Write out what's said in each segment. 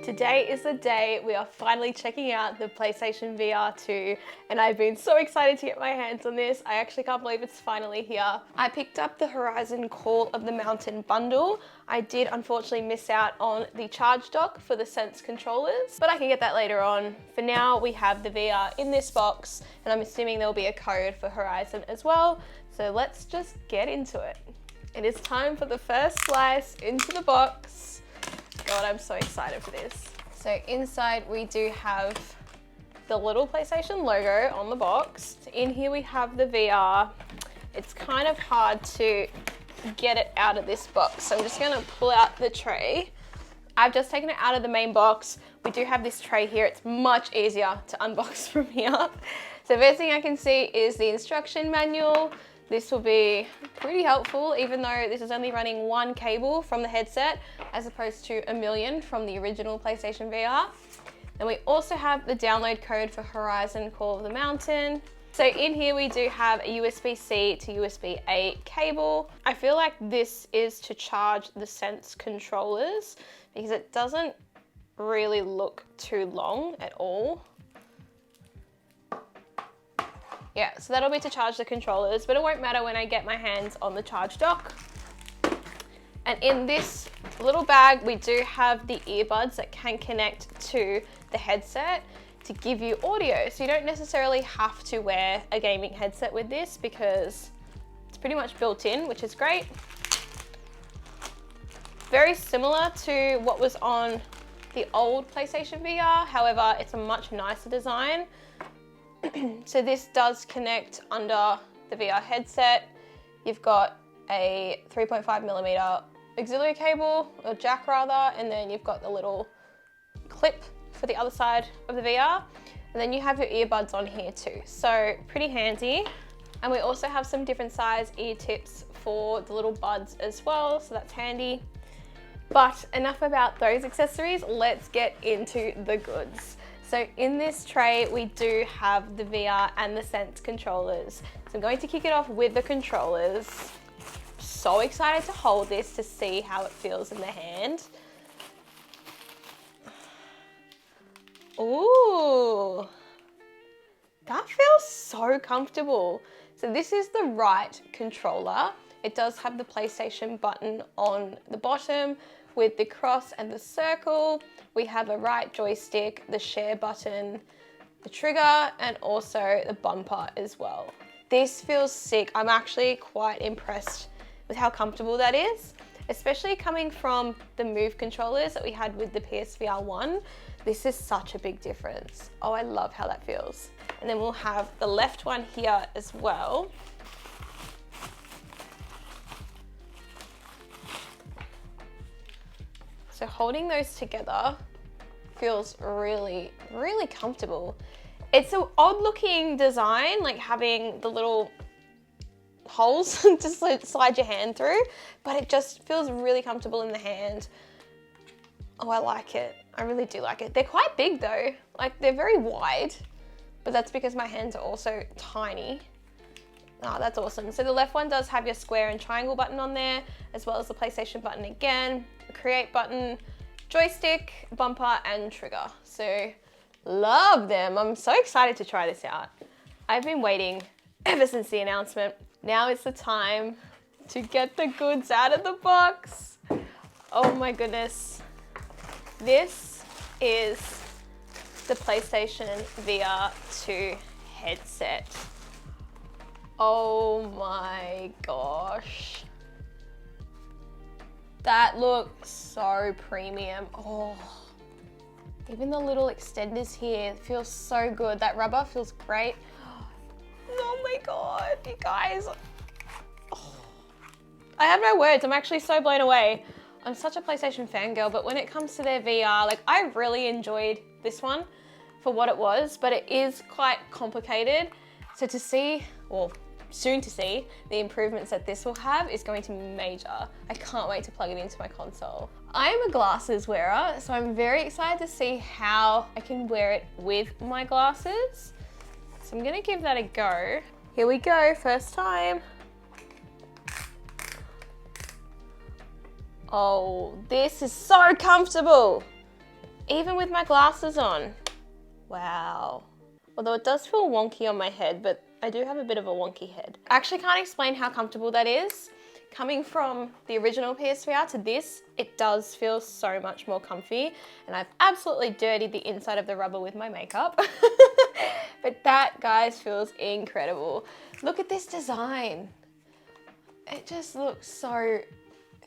Today is the day we are finally checking out the PlayStation VR 2, and I've been so excited to get my hands on this. I actually can't believe it's finally here. I picked up the Horizon Call of the Mountain bundle. I did unfortunately miss out on the charge dock for the Sense controllers, but I can get that later on. For now, we have the VR in this box, and I'm assuming there'll be a code for Horizon as well. So let's just get into it. It is time for the first slice into the box. God, I'm so excited for this. So inside we do have the little PlayStation logo on the box. In here we have the VR. It's kind of hard to get it out of this box, so I'm just gonna pull out the tray. I've just taken it out of the main box. We do have this tray here. It's much easier to unbox from here. So the first thing I can see is the instruction manual. This will be pretty helpful, even though this is only running one cable from the headset, as opposed to a million from the original PlayStation VR. And we also have the download code for Horizon Call of the Mountain. So in here we do have a USB-C to USB-A cable. I feel like this is to charge the Sense controllers because it doesn't really look too long at all. Yeah, so that'll be to charge the controllers, but it won't matter when I get my hands on the charge dock. And in this little bag, we do have the earbuds that can connect to the headset to give you audio. So you don't necessarily have to wear a gaming headset with this because it's pretty much built in, which is great. Very similar to what was on the old PlayStation VR. However, it's a much nicer design. So this does connect under the VR headset. You've got a 3.5mm auxiliary cable, or jack rather, and then you've got the little clip for the other side of the VR. And then you have your earbuds on here too. So pretty handy. And we also have some different size ear tips for the little buds as well, so that's handy. But enough about those accessories, let's get into the goods. So in this tray, we do have the VR and the Sense controllers. So I'm going to kick it off with the controllers. So excited to hold this to see how it feels in the hand. Ooh, that feels so comfortable. So this is the right controller. It does have the PlayStation button on the bottom with the cross and the circle. We have a right joystick, the share button, the trigger, and also the bumper as well. This feels sick. I'm actually quite impressed with how comfortable that is, especially coming from the Move controllers that we had with the PSVR 1. This is such a big difference. Oh, I love how that feels. And then we'll have the left one here as well. So holding those together feels really, really comfortable. It's an odd looking design, like having the little holes to slide your hand through, but it just feels really comfortable in the hand. Oh, I like it. I really do like it. They're quite big though. Like they're very wide, but that's because my hands are also tiny. Oh, that's awesome. So the left one does have your square and triangle button on there, as well as the PlayStation button again, the create button, joystick, bumper, and trigger. So love them. I'm so excited to try this out. I've been waiting ever since the announcement. Now it's the time to get the goods out of the box. Oh my goodness. This is the PlayStation VR 2 headset. Oh my gosh. That looks so premium. Oh, even the little extenders here feels so good. That rubber feels great. Oh my God, you guys. Oh, I have no words. I'm actually so blown away. I'm such a PlayStation fangirl, but when it comes to their VR, like I really enjoyed this one for what it was, but it is quite complicated. So to see, well, soon to see, the improvements that this will have is going to be major. I can't wait to plug it into my console. I am a glasses wearer, so I'm very excited to see how I can wear it with my glasses. So I'm gonna give that a go. Here we go, first time. Oh, this is so comfortable. even with my glasses on. Wow. Although it does feel wonky on my head, but I do have a bit of a wonky head. I actually can't explain how comfortable that is. Coming from the original PSVR to this, it does feel so much more comfy, and I've absolutely dirtied the inside of the rubber with my makeup. But that, guys, feels incredible. Look at this design. It just looks so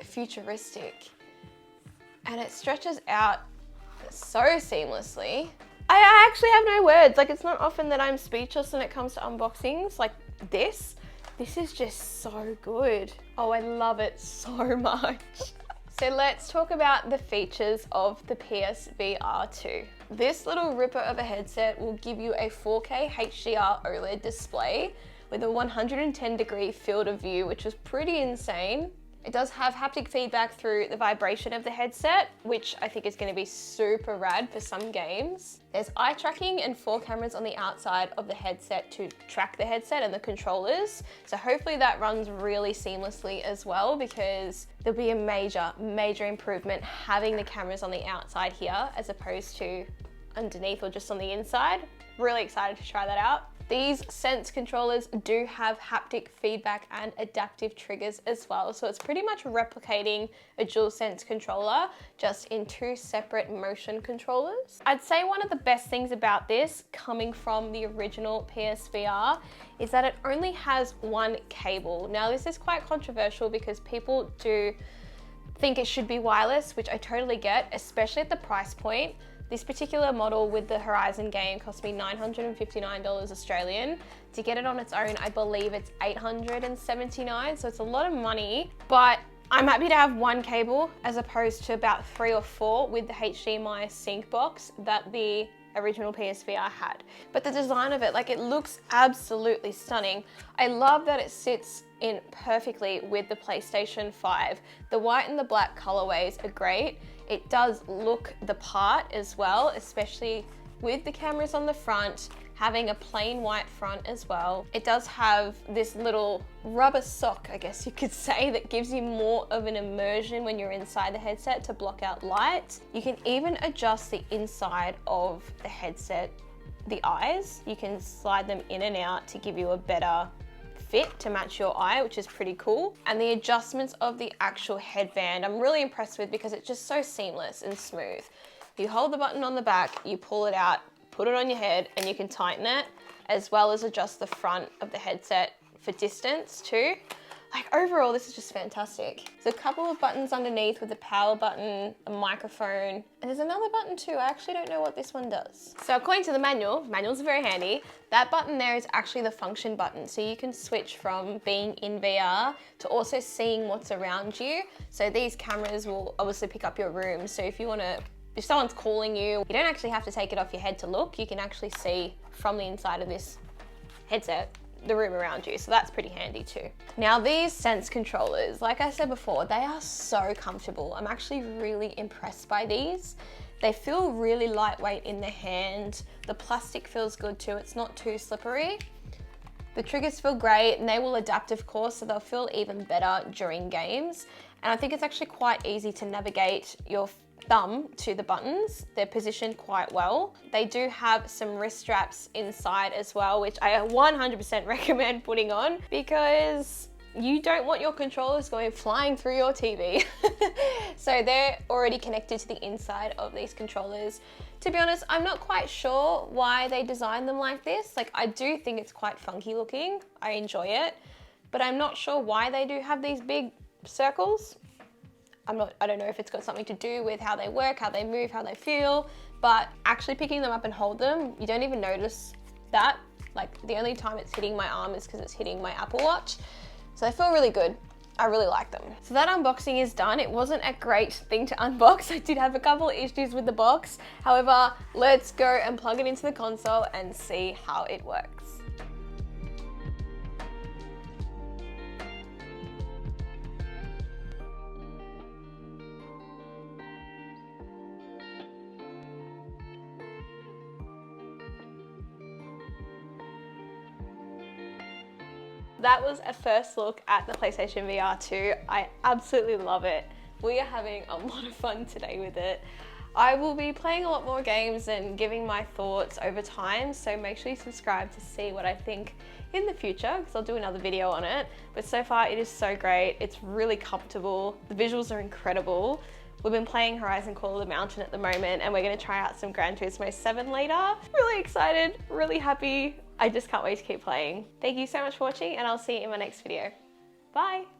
futuristic, and it stretches out so seamlessly. I actually have no words. Like, it's not often that I'm speechless when it comes to unboxings like this. This is just so good. Oh, I love it so much. So let's talk about the features of the PSVR 2. This little ripper of a headset will give you a 4K HDR OLED display with a 110-degree field of view, which is pretty insane. It does have haptic feedback through the vibration of the headset, which I think is going to be super rad for some games. There's eye tracking and 4 cameras on the outside of the headset to track the headset and the controllers. So hopefully that runs really seamlessly as well, because there'll be a major improvement having the cameras on the outside here as opposed to underneath or just on the inside. Really excited to try that out. These Sense controllers do have haptic feedback and adaptive triggers as well. So it's pretty much replicating a DualSense controller, just in 2 separate motion controllers. I'd say one of the best things about this, coming from the original PSVR, is that it only has 1 cable. Now this is quite controversial because people do think it should be wireless, which I totally get, especially at the price point. This particular model with the Horizon game cost me $959 Australian. To get it on its own, I believe it's $879, so it's a lot of money, but I'm happy to have 1 cable as opposed to about 3 or 4 with the HDMI sync box that the original PSVR had. But the design of it, like, it looks absolutely stunning. I love that it sits in perfectly with the PlayStation 5. The white and the black colorways are great. It does look the part as well, especially with the cameras on the front, having a plain white front as well. It does have this little rubber sock, I guess you could say, that gives you more of an immersion when you're inside the headset to block out light. You can even adjust the inside of the headset, the eyes. You can slide them in and out to give you a better fit to match your eye, which is pretty cool. And the adjustments of the actual headband, I'm really impressed with because it's just so seamless and smooth. You hold the button on the back, you pull it out, put it on your head, and you can tighten it, as well as adjust the front of the headset for distance too. Like, overall, this is just fantastic. There's a couple of buttons underneath with a power button, a microphone, and there's another button too. I actually don't know what this one does. So according to the manual's very handy. That button there is actually the function button. So you can switch from being in VR to also seeing what's around you. So these cameras will obviously pick up your room. So if someone's calling you, you don't actually have to take it off your head to look. You can actually see from the inside of this headset the room around you, so that's pretty handy too. Now these Sense controllers, like I said before, they are so comfortable. I'm actually really impressed by these. They feel really lightweight in the hand. The plastic feels good too, it's not too slippery. The triggers feel great, and they will adapt, of course, so they'll feel even better during games. And I think it's actually quite easy to navigate your thumb to the buttons. They're positioned quite well. They do have some wrist straps inside as well, which I 100% recommend putting on because you don't want your controllers going flying through your TV. So they're already connected to the inside of these controllers. To be honest, I'm not quite sure why they designed them like this. Like, I do think it's quite funky looking. I enjoy it, but I'm not sure why they do have these big circles. I don't know if it's got something to do with how they work, how they move, how they feel, but actually picking them up and hold them, you don't even notice that. Like, the only time it's hitting my arm is because it's hitting my Apple Watch. So they feel really good. I really like them. So that unboxing is done. It wasn't a great thing to unbox. I did have a couple of issues with the box. However, let's go and plug it into the console and see how it works. That was a first look at the PlayStation VR 2. I absolutely love it. We are having a lot of fun today with it. I will be playing a lot more games and giving my thoughts over time, so make sure you subscribe to see what I think in the future, because I'll do another video on it. But so far it is so great. It's really comfortable. The visuals are incredible. We've been playing Horizon Call of the Mountain at the moment, and we're going to try out some Gran Turismo 7 later. Really excited, really happy. I just can't wait to keep playing. Thank you so much for watching, and I'll see you in my next video. Bye.